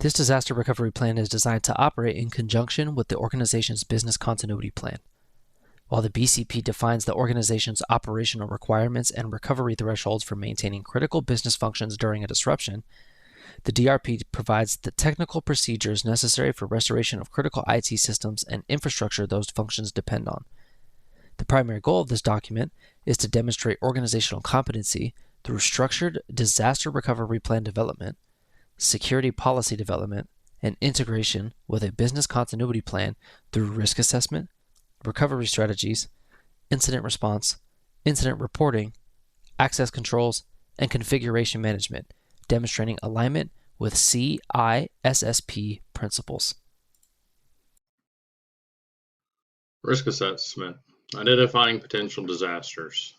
This disaster recovery plan is designed to operate in conjunction with the organization's business continuity plan. While the BCP defines the organization's operational requirements and recovery thresholds for maintaining critical business functions during a disruption, the DRP provides the technical procedures necessary for restoration of critical IT systems and infrastructure those functions depend on. The primary goal of this document is to demonstrate organizational competency through structured disaster recovery plan development, security policy development, and integration with a business continuity plan through risk assessment, recovery strategies, incident response, incident reporting, access controls, and configuration management, demonstrating alignment with CISSP principles. Risk assessment, identifying potential disasters.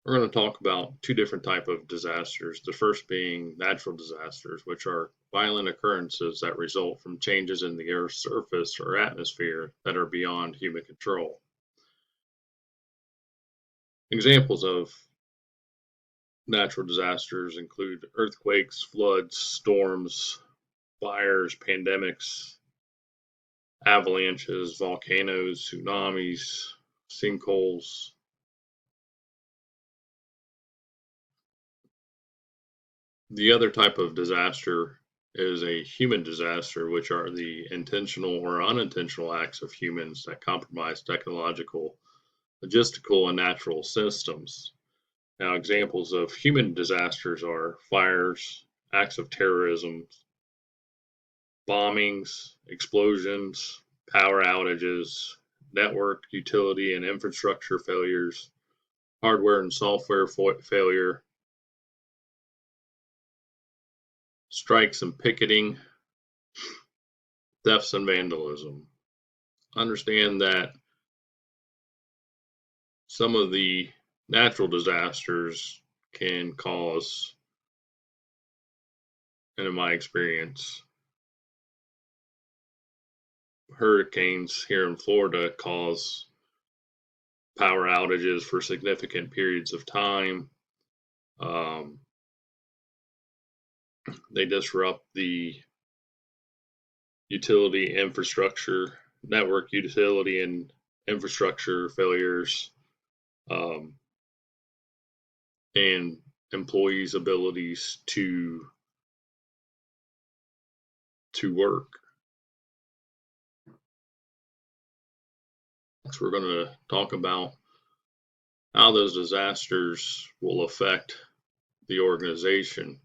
We're going to talk about two different types of disasters. The first being natural disasters, which are violent occurrences that result from changes in the Earth's surface or atmosphere that are beyond human control. Examples of natural disasters include earthquakes, floods, storms, fires, pandemics, avalanches, volcanoes, tsunamis, sinkholes. The other type of disaster is a human disaster, which are the intentional or unintentional acts of humans that compromise technological, logistical, and natural systems. Now, examples of human disasters are fires, acts of terrorism, bombings, explosions, power outages, network, utility, and infrastructure failures, hardware and software failure, strikes and picketing, thefts and vandalism. Understand that some of the natural disasters can cause, and in my experience, hurricanes here in Florida cause power outages for significant periods of time. They disrupt the utility infrastructure, network utility and infrastructure failures, and employees' abilities to work. So we're going to talk about how those disasters will affect the organization.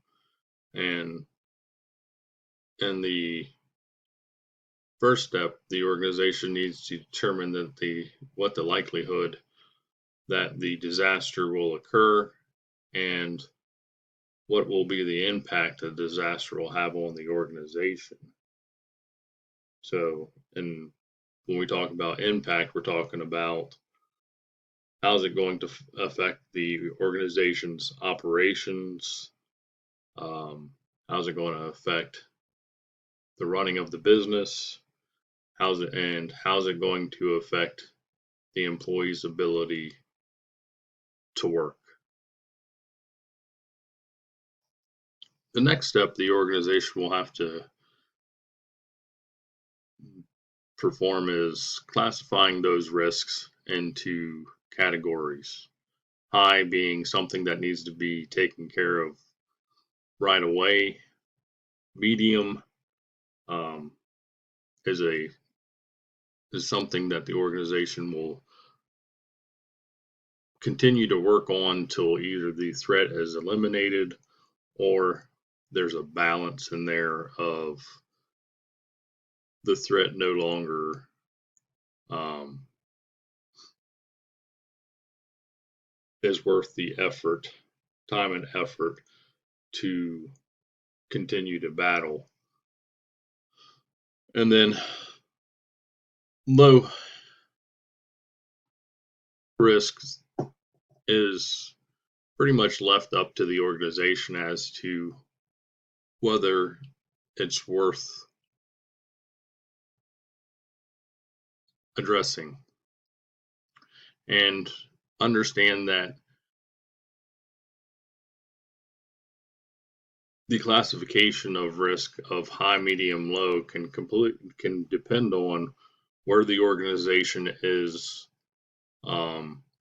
And in the first step, the organization needs to determine what the likelihood that the disaster will occur and what will be the impact the disaster will have on the organization. So, and when we talk about impact, we're talking about how's it going to affect the organization's operations? How's it going to affect the running of the business? How's it going to affect the employee's ability to work? The next step the organization will have to perform is classifying those risks into categories. High being something that needs to be taken care of right away. Medium is something that the organization will continue to work on until either the threat is eliminated or there's a balance in there of the threat no longer is worth the effort, time and effort to continue to battle. And then low risks is pretty much left up to the organization as to whether it's worth addressing. And understand that the classification of risk of high, medium, low can depend on where the organization is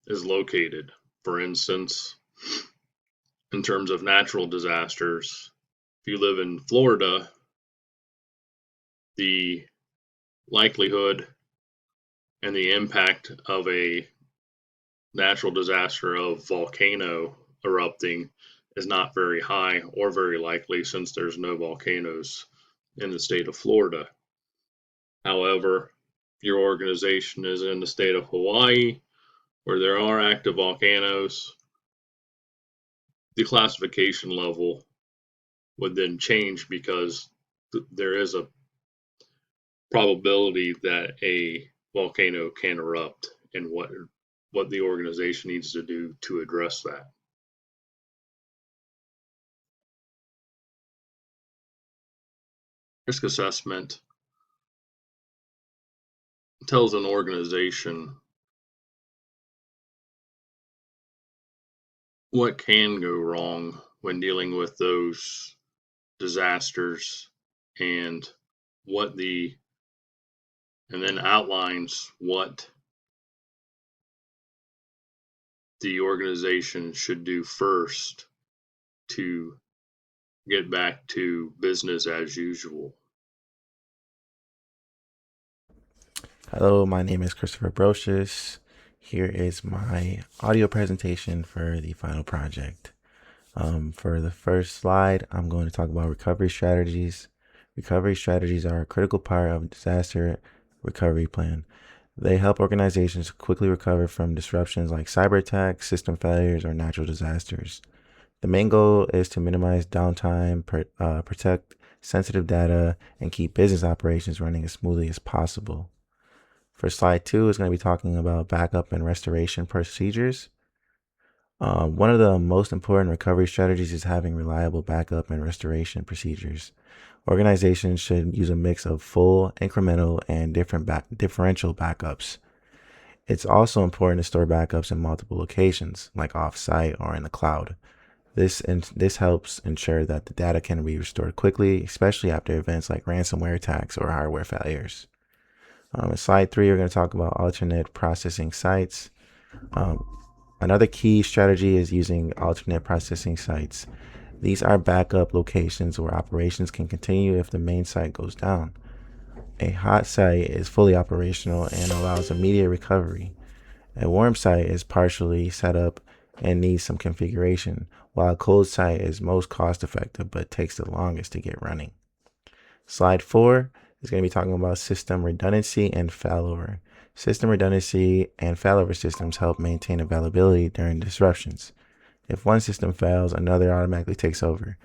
located. For instance, in terms of natural disasters, if you live in Florida, the likelihood and the impact of a natural disaster of volcano erupting is not very high or very likely, since there's no volcanoes in the state of Florida. However, your organization is in the state of Hawaii, where there are active volcanoes. The classification level would then change, because there is a probability that a volcano can erupt, and what the organization needs to do to address that. Risk assessment tells an organization what can go wrong when dealing with those disasters, and what the and then outlines what the organization should do first to get back to business as usual. Hello, my name is Christopher Brocious. Here is my audio presentation for the final project. For the first slide, I'm going to talk about recovery strategies. Recovery strategies are a critical part of a disaster recovery plan. They help organizations quickly recover from disruptions like cyber attacks, system failures, or natural disasters. The main goal is to minimize downtime, protect sensitive data, and keep business operations running as smoothly as possible. For slide 2 is going to be talking about backup and restoration procedures. One of the most important recovery strategies is having reliable backup and restoration procedures. Organizations should use a mix of full, incremental, and differential backups. It's also important to store backups in multiple locations, like off-site or in the cloud. This helps ensure that the data can be restored quickly, especially after events like ransomware attacks or hardware failures. In slide 3, we're going to talk about alternate processing sites. Another key strategy is using alternate processing sites. These are backup locations where operations can continue if the main site goes down. A hot site is fully operational and allows immediate recovery. A warm site is partially set up and needs some configuration, while a cold site is most cost effective but takes the longest to get running. Slide 4 is going to be talking about system redundancy and failover. System redundancy and failover systems help maintain availability during disruptions. If one system fails, another automatically takes over.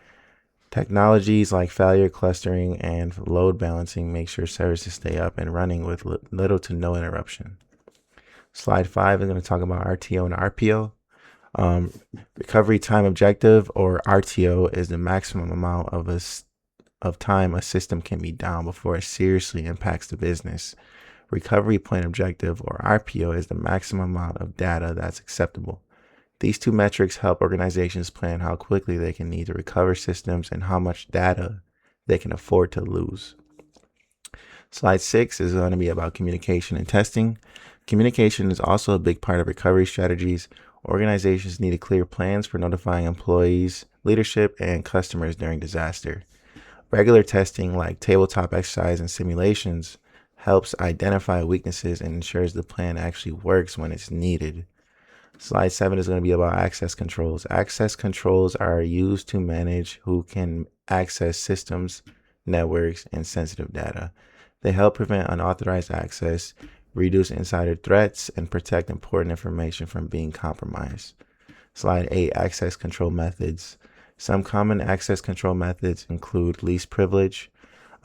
Technologies like failure clustering and load balancing make sure services stay up and running with little to no interruption. Slide 5 is going to talk about RTO and RPO. Recovery time objective, or RTO, is the maximum amount of time a system can be down before it seriously impacts the business. Recovery point objective, or RPO, is the maximum amount of data that's acceptable. These two metrics help organizations plan how quickly they can need to recover systems and how much data they can afford to lose. Slide 6 is going to be about communication and testing. Communication is also a big part of recovery strategies. Organizations need clear plans for notifying employees, leadership, and customers during disaster. Regular testing, like tabletop exercise and simulations, helps identify weaknesses and ensures the plan actually works when it's needed. Slide 7 is going to be about access controls. Access controls are used to manage who can access systems, networks, and sensitive data. They help prevent unauthorized access, reduce insider threats, and protect important information from being compromised. Slide 8, access control methods. Some common access control methods include least privilege,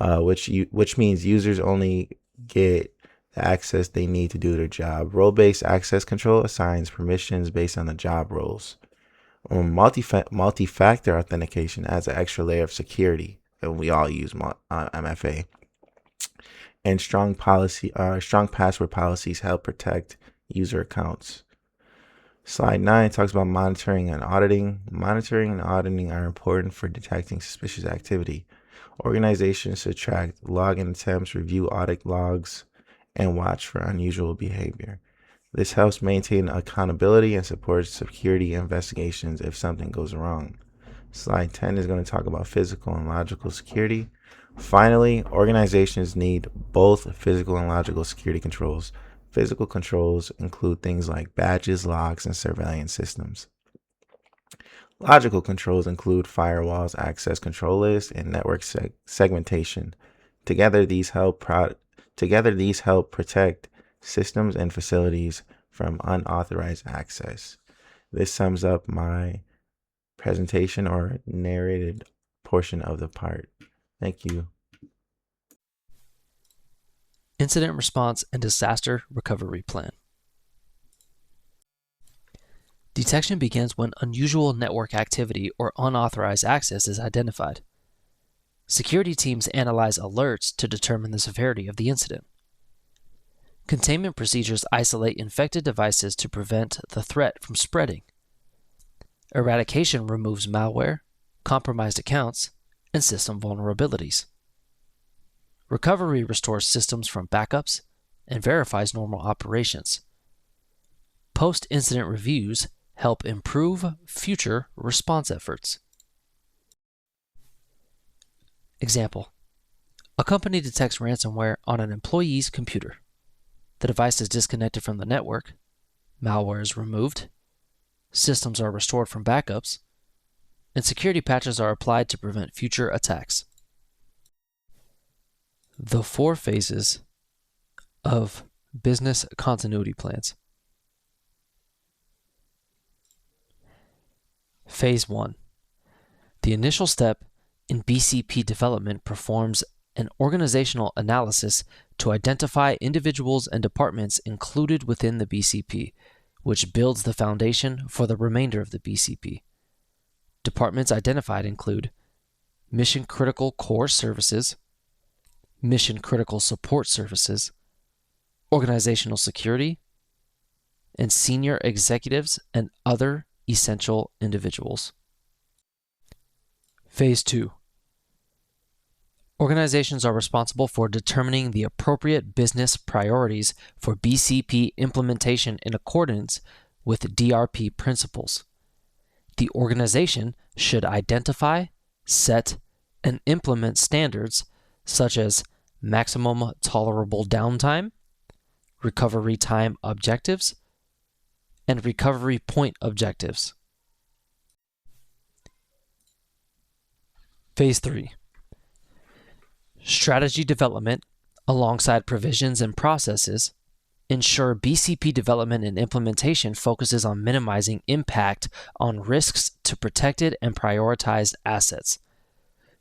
which means users only get the access they need to do their job. Role-based access control assigns permissions based on the job roles. Multi-factor authentication adds an extra layer of security, and we all use MFA. And strong password policies help protect user accounts. Slide 9 talks about monitoring and auditing. Monitoring and auditing are important for detecting suspicious activity. Organizations should track login attempts, review audit logs, and watch for unusual behavior. This helps maintain accountability and supports security investigations if something goes wrong. Slide 10 is going to talk about physical and logical security. Finally, organizations need both physical and logical security controls. Physical controls include things like badges, locks, and surveillance systems. Logical controls include firewalls, access control lists, and network segmentation. Together, these help protect systems and facilities from unauthorized access. This sums up my presentation or narrated portion of the part. Thank you. Incident Response and Disaster Recovery Plan. Detection begins when unusual network activity or unauthorized access is identified. Security teams analyze alerts to determine the severity of the incident. Containment procedures isolate infected devices to prevent the threat from spreading. Eradication removes malware, compromised accounts, and system vulnerabilities. Recovery restores systems from backups and verifies normal operations. Post-incident reviews help improve future response efforts. Example: a company detects ransomware on an employee's computer. The device is disconnected from the network, malware is removed, systems are restored from backups, and security patches are applied to prevent future attacks. The 4 phases of business continuity plans. Phase 1. The initial step in BCP development performs an organizational analysis to identify individuals and departments included within the BCP, which builds the foundation for the remainder of the BCP. Departments identified include Mission Critical Core Services, Mission Critical Support Services, Organizational Security, and Senior Executives and other essential individuals. Phase 2. Organizations are responsible for determining the appropriate business priorities for BCP implementation in accordance with DRP principles. The organization should identify, set, and implement standards such as maximum tolerable downtime, recovery time objectives, and recovery point objectives. Phase 3. Strategy development, alongside provisions and processes, ensure BCP development and implementation focuses on minimizing impact on risks to protected and prioritized assets.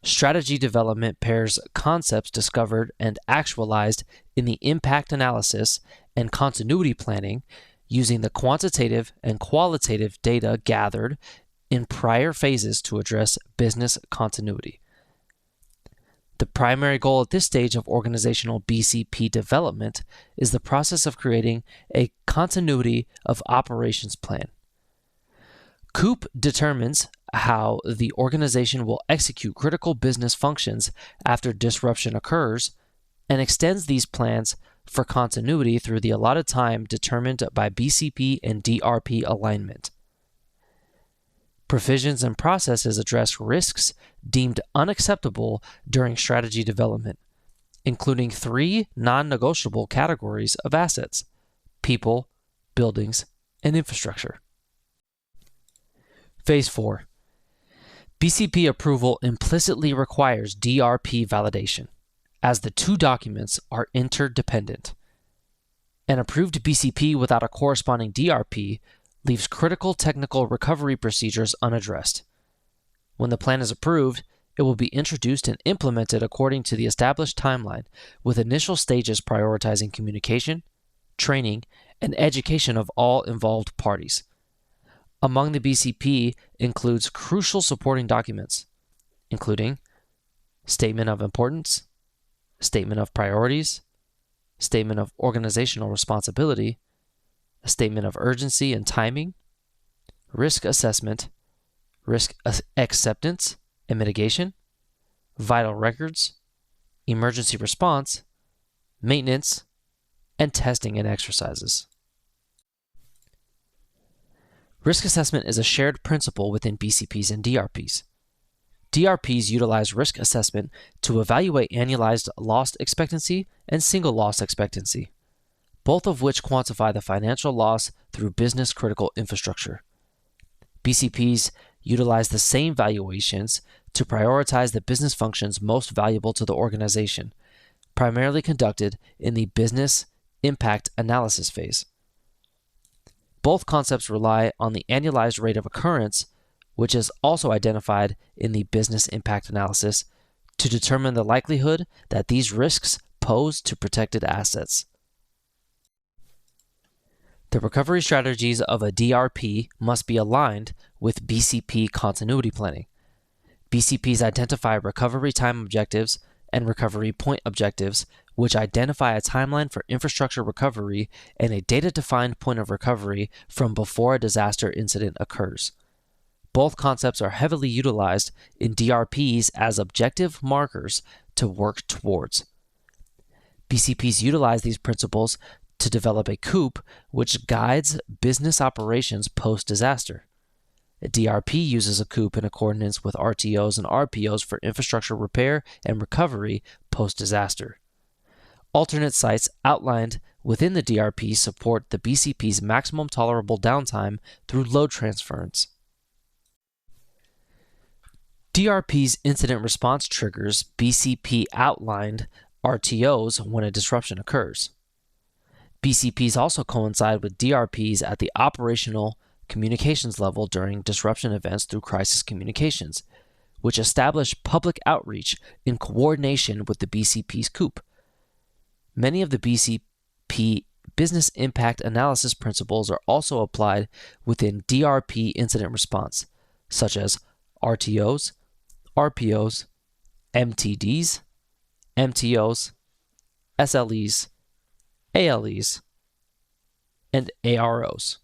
Strategy development pairs concepts discovered and actualized in the impact analysis and continuity planning using the quantitative and qualitative data gathered in prior phases to address business continuity. The primary goal at this stage of organizational BCP development is the process of creating a continuity of operations plan. COOP determines how the organization will execute critical business functions after disruption occurs and extends these plans for continuity through the allotted time determined by BCP and DRP alignment. Provisions and processes address risks deemed unacceptable during strategy development, including 3 non-negotiable categories of assets: people, buildings, and infrastructure. Phase 4. BCP approval implicitly requires DRP validation, as the 2 documents are interdependent. An approved BCP without a corresponding DRP leaves critical technical recovery procedures unaddressed. When the plan is approved, it will be introduced and implemented according to the established timeline, with initial stages prioritizing communication, training, and education of all involved parties. Among the BCP includes crucial supporting documents, including Statement of Importance, Statement of Priorities, Statement of Organizational Responsibility, a Statement of Urgency and Timing, risk assessment, risk acceptance and mitigation, vital records, emergency response, maintenance, and testing and exercises. Risk assessment is a shared principle within BCPs and DRPs. DRPs utilize risk assessment to evaluate annualized loss expectancy and single loss expectancy, both of which quantify the financial loss through business-critical infrastructure. BCPs utilize the same valuations to prioritize the business functions most valuable to the organization, primarily conducted in the business impact analysis phase. Both concepts rely on the annualized rate of occurrence, which is also identified in the business impact analysis, to determine the likelihood that these risks pose to protected assets. The recovery strategies of a DRP must be aligned with BCP continuity planning. BCPs identify recovery time objectives and recovery point objectives, which identify a timeline for infrastructure recovery and a data-defined point of recovery from before a disaster incident occurs. Both concepts are heavily utilized in DRPs as objective markers to work towards. BCPs utilize these principles to develop a COOP which guides business operations post-disaster. A DRP uses a COOP in accordance with RTOs and RPOs for infrastructure repair and recovery post-disaster. Alternate sites outlined within the DRP support the BCP's maximum tolerable downtime through load transference. DRP's incident response triggers BCP outlined RTOs when a disruption occurs. BCPs also coincide with DRPs at the operational communications level during disruption events through crisis communications, which establish public outreach in coordination with the BCP's COOP. Many of the BCP business impact analysis principles are also applied within DRP incident response, such as RTOs, RPOs, MTDs, MTOs, SLEs, ALEs, and AROs.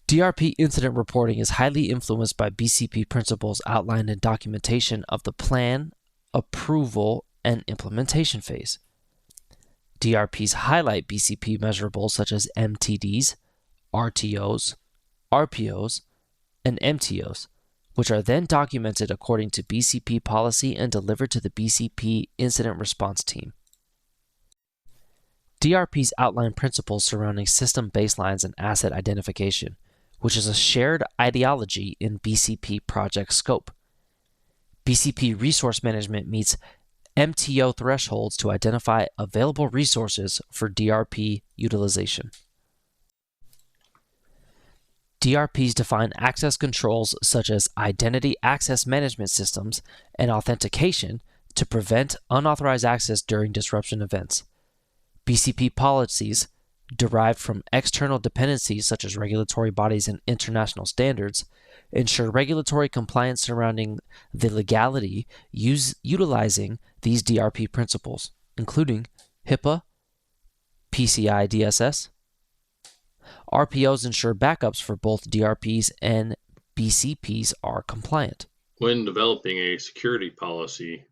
DRP incident reporting is highly influenced by BCP principles outlined in documentation of the plan, approval, and implementation phase. DRPs highlight BCP measurables such as MTDs, RTOs, RPOs, and MTOs, which are then documented according to BCP policy and delivered to the BCP incident response team. DRPs outline principles surrounding system baselines and asset identification, which is a shared ideology in BCP project scope. BCP resource management meets MTO thresholds to identify available resources for DRP utilization. DRPs define access controls such as identity access management systems and authentication to prevent unauthorized access during disruption events. BCP policies, derived from external dependencies such as regulatory bodies and international standards, ensure regulatory compliance surrounding the legality utilizing these DRP principles, including HIPAA, PCI DSS. RPOs ensure backups for both DRPs and BCPs are compliant. When developing a security policy,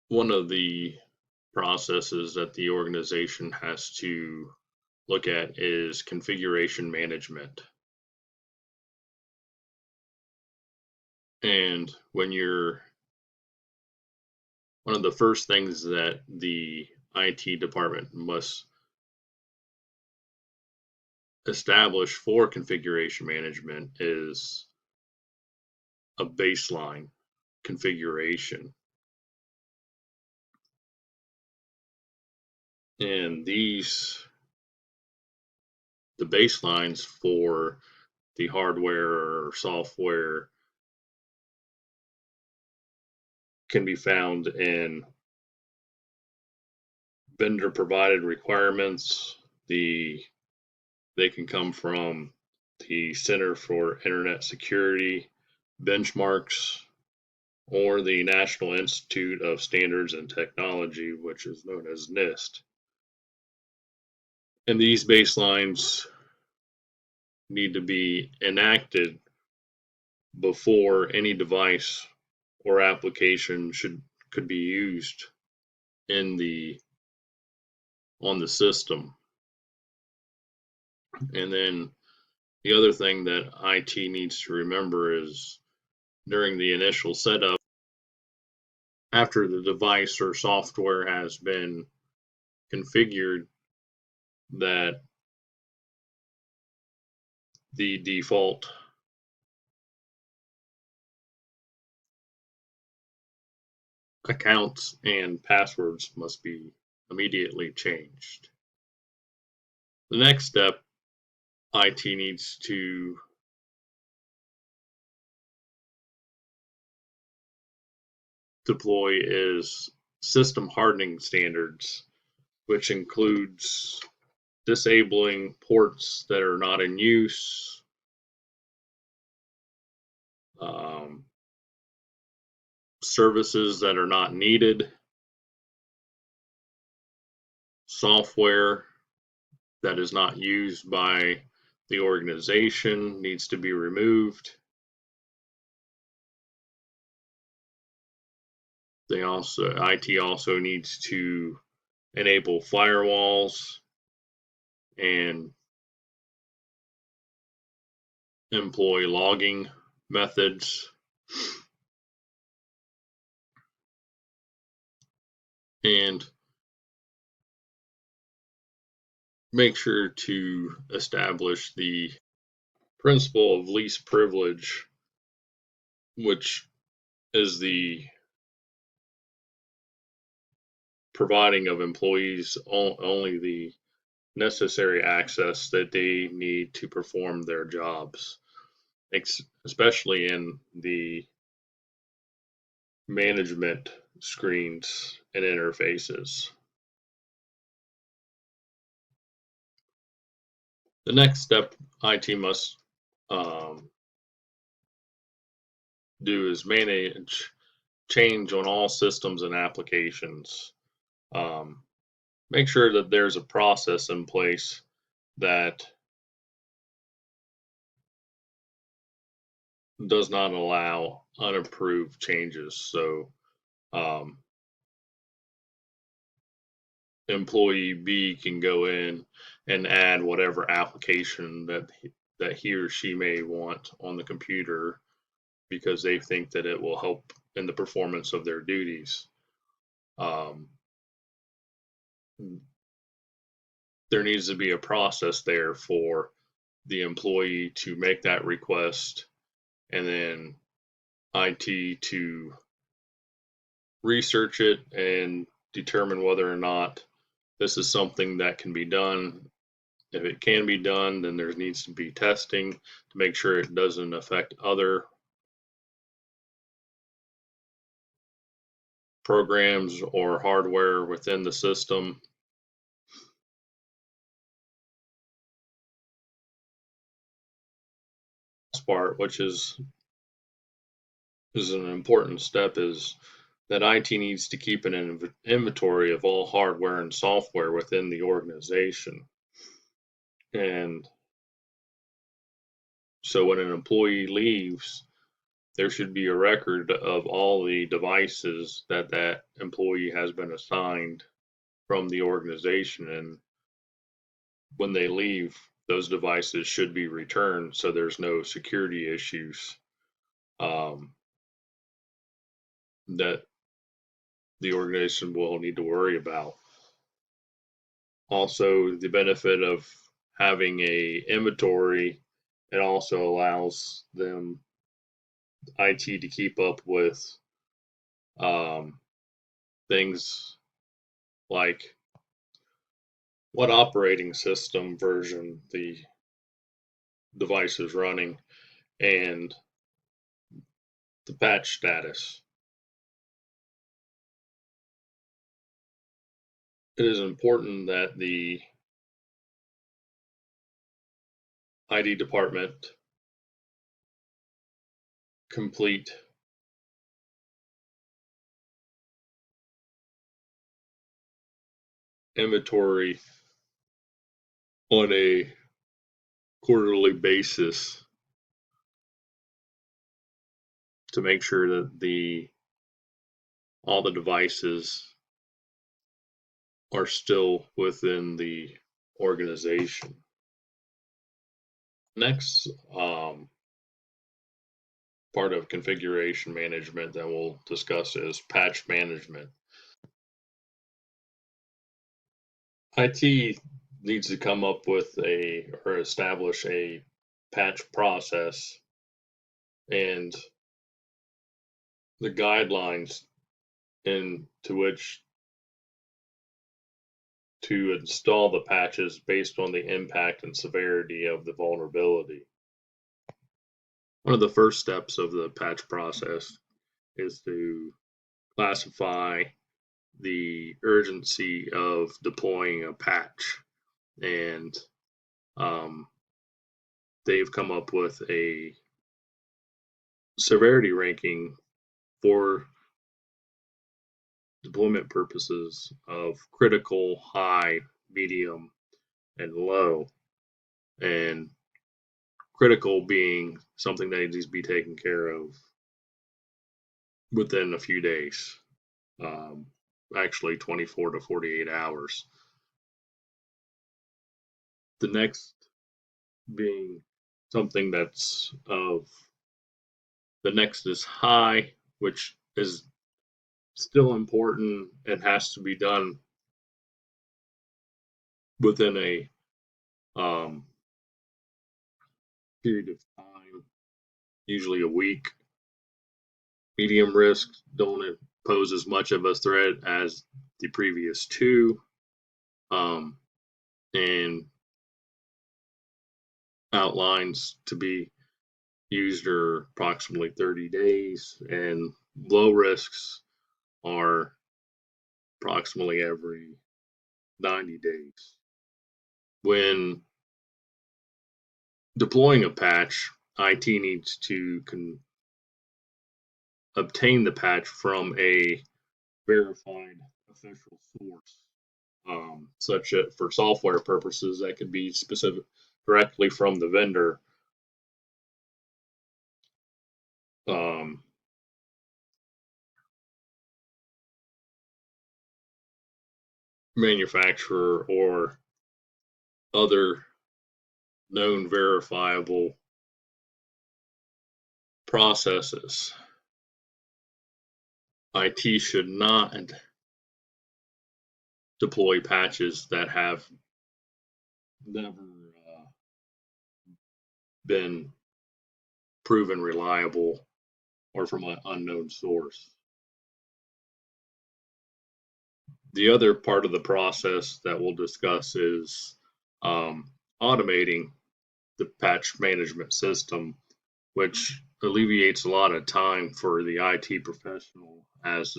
one of the processes that the organization has to look at is configuration management. And one of the first things that the IT department must establish for configuration management is a baseline configuration. And the baselines for the hardware or software can be found in vendor provided requirements. They can come from the Center for Internet Security benchmarks or the National Institute of Standards and Technology, which is known as NIST. And these baselines need to be enacted before any device or application could be used in on the system. And then the other thing that IT needs to remember is during the initial setup, after the device or software has been configured, that the default accounts and passwords must be immediately changed. The next step IT needs to deploy is system hardening standards, which includes disabling ports that are not in use, um, services that are not needed, software that is not used by the organization needs to be removed. IT also needs to enable firewalls and employ logging methods, and make sure to establish the principle of least privilege, which is the providing of employees only the necessary access that they need to perform their jobs, especially in the management screens and interfaces. The next step IT must do is manage change on all systems and applications. Um, Make sure that there's a process in place that does not allow unapproved changes. So um, employee B can go in and add whatever application that he or she may want on the computer because they think that it will help in the performance of their duties. Um, there needs to be a process there for the employee to make that request and then IT to research it and determine whether or not this is something that can be done. If it can be done, then there needs to be testing to make sure it doesn't affect other programs or hardware within the system. This part, which is an important step, is that IT needs to keep an inventory of all hardware and software within the organization. And so when an employee leaves, there should be a record of all the devices that employee has been assigned from the organization. And when they leave, those devices should be returned so there's no security issues that the organization will need to worry about. Also, the benefit of having a inventory, it also allows them IT to keep up with um, things like what operating system version the device is running and the patch status. It is important that the ID department complete inventory on a quarterly basis to make sure that all the devices are still within the organization. Next, part of configuration management that we'll discuss is patch management. IT needs to come up with or establish a patch process and the guidelines into which to install the patches based on the impact and severity of the vulnerability. One of the first steps of the patch process is to classify the urgency of deploying a patch. And they've come up with a severity ranking for deployment purposes of critical, high, medium, and low. And critical being something that needs to be taken care of within a few days, actually 24 to 48 hours. The next being something that's of the next is high, which is still important and has to be done within a period of time, usually a week. Medium risk don't pose as much of a threat as the previous two, and outlines to be used are approximately 30 days, and low risks are approximately every 90 days. When deploying a patch, IT needs to obtain the patch from a verified official source, such as for software purposes that could be specific directly from the vendor. Manufacturer or other known verifiable processes. IT should not deploy patches that have never been proven reliable or from an unknown source. The other part of the process that we'll discuss is automating the patch management system, which alleviates a lot of time for the IT professional as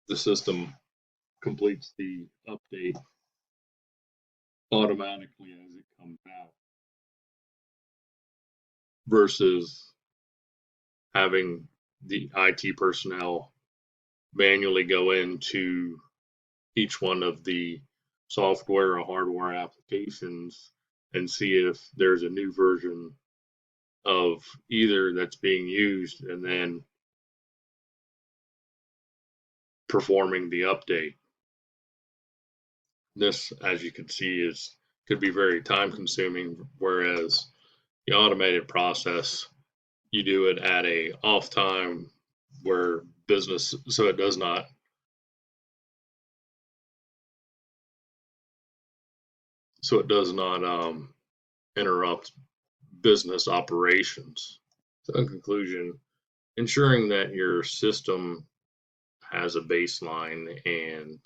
the system completes the update automatically as it comes out versus having the IT personnel manually go into each one of the software or hardware applications and see if there's a new version of either that's being used and then performing the update. This, as you can see, could be very time consuming, whereas the automated process, you do it at a off time where business, so it does not interrupt business operations. So in conclusion, ensuring that your system has a baseline and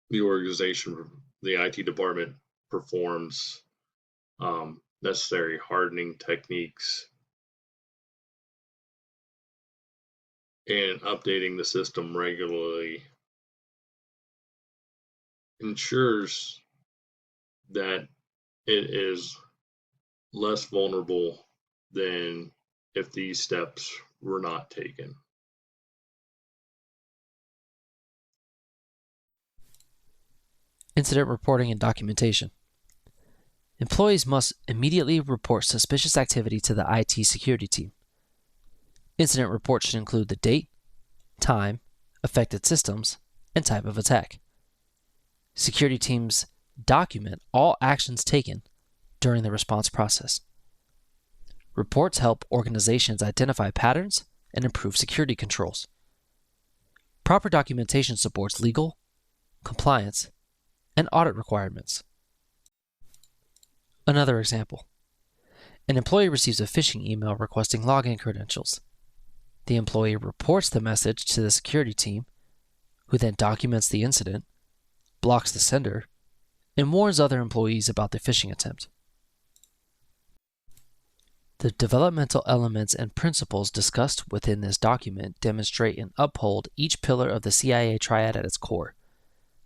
the organization, the IT department performs necessary hardening techniques and updating the system regularly ensures that it is less vulnerable than if these steps were not taken. Incident reporting and documentation. Employees must immediately report suspicious activity to the IT security team. Incident reports should include the date, time, affected systems, and type of attack. Security teams document all actions taken during the response process. Reports help organizations identify patterns and improve security controls. Proper documentation supports legal, compliance, and audit requirements. Another example. An employee receives a phishing email requesting login credentials. The employee reports the message to the security team, who then documents the incident, blocks the sender, and warns other employees about the phishing attempt. The developmental elements and principles discussed within this document demonstrate and uphold each pillar of the CIA triad at its core.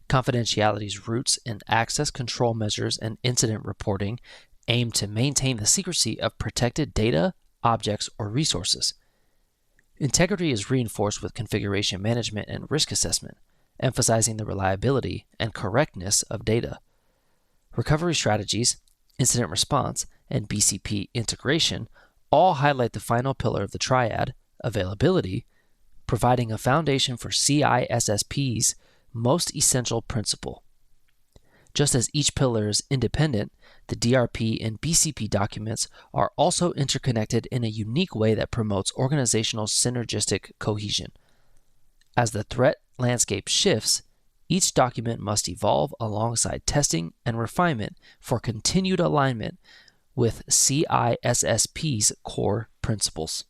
Confidentiality's roots in access control measures and incident reporting aim to maintain the secrecy of protected data, objects, or resources. Integrity is reinforced with configuration management and risk assessment, emphasizing the reliability and correctness of data. Recovery strategies, incident response, and BCP integration all highlight the final pillar of the triad, availability, providing a foundation for CISSP's most essential principle. Just as each pillar is independent, the DRP and BCP documents are also interconnected in a unique way that promotes organizational synergistic cohesion. As the threat landscape shifts, each document must evolve alongside testing and refinement for continued alignment with CISSP's core principles.